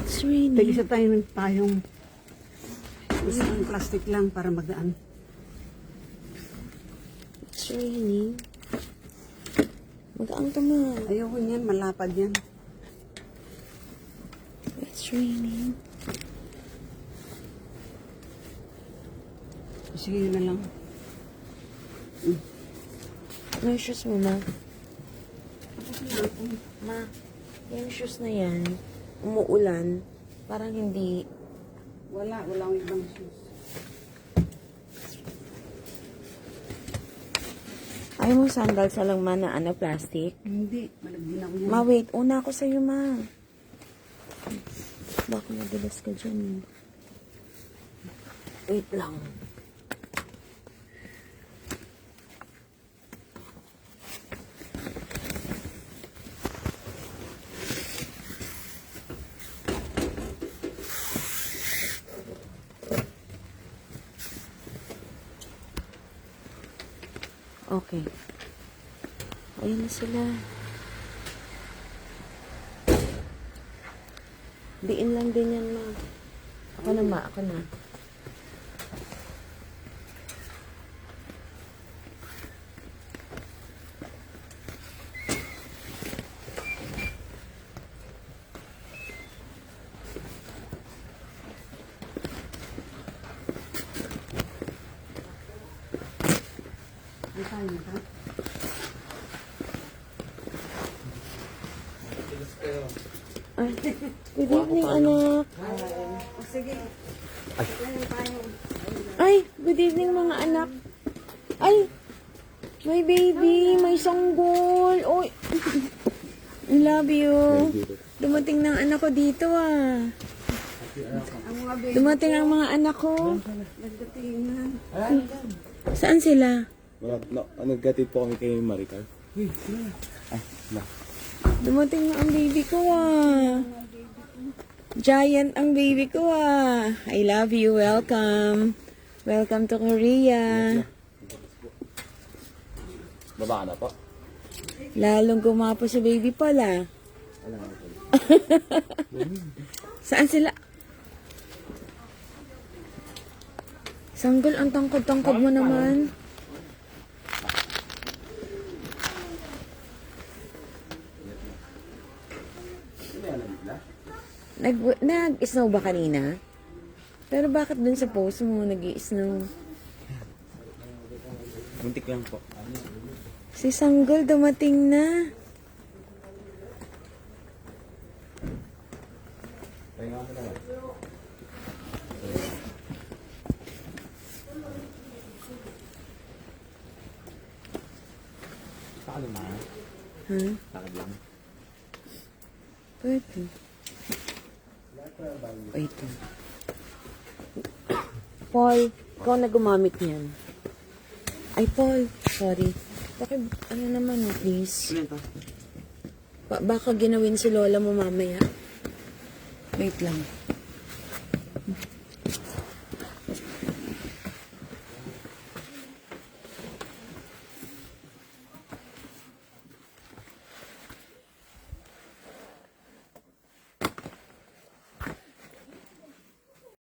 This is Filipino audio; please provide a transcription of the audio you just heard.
It's raining. Tig-isa tayo ng payong. Isang plastic lang para magdaan. It's raining. Magaang naman. Ayoko niyan, malapad yan. It's raining. Sige na lang. Ano yung shoes mo, ma? Ma, yung shoes na yan, umuulan, parang hindi. Wala akong ibang shoes. Ayaw mo sandals na lang, ma, na ano, plastic? Hindi, malagyan ako yan. Ma, wait. Una ako sa'yo, ma. Baka madalas ka dyan. Wait lang. Okay. Ayan na sila. Diin lang din yan, ma. Ako na, ma. Ako na. Saan ka? Ay, good evening, anak. Sige. Ay, good evening, mga anak. Ay, my baby, may sanggol. Oy, I love you. Dumating na ang anak ko dito, ah. Dumating ang mga anak ko. Nagdatingan. Saan sila? Nagkatid po kami kay Maricar. Dumating na ang baby ko, ah. Giant ang baby ko, ah. I love you. Welcome. Welcome to Korea. Baba ka na po. Lalong gumapo si baby Paul, ah. Saan sila? Sanggol, ang tangkad-tangkad mo naman. Nag-snow ba kanina? Pero bakit dun sa post mo nag-i-snow? Muntik lang po. Si Sanggol dumating na. Saka naman. Huh? Saka lang. Pwede. Wait. Paul, ikaw na gumamit niyan. Ay, Paul, sorry. Bakit, ano naman, oh, please? Baka ginawin si Lola mo mamaya. Wait lang.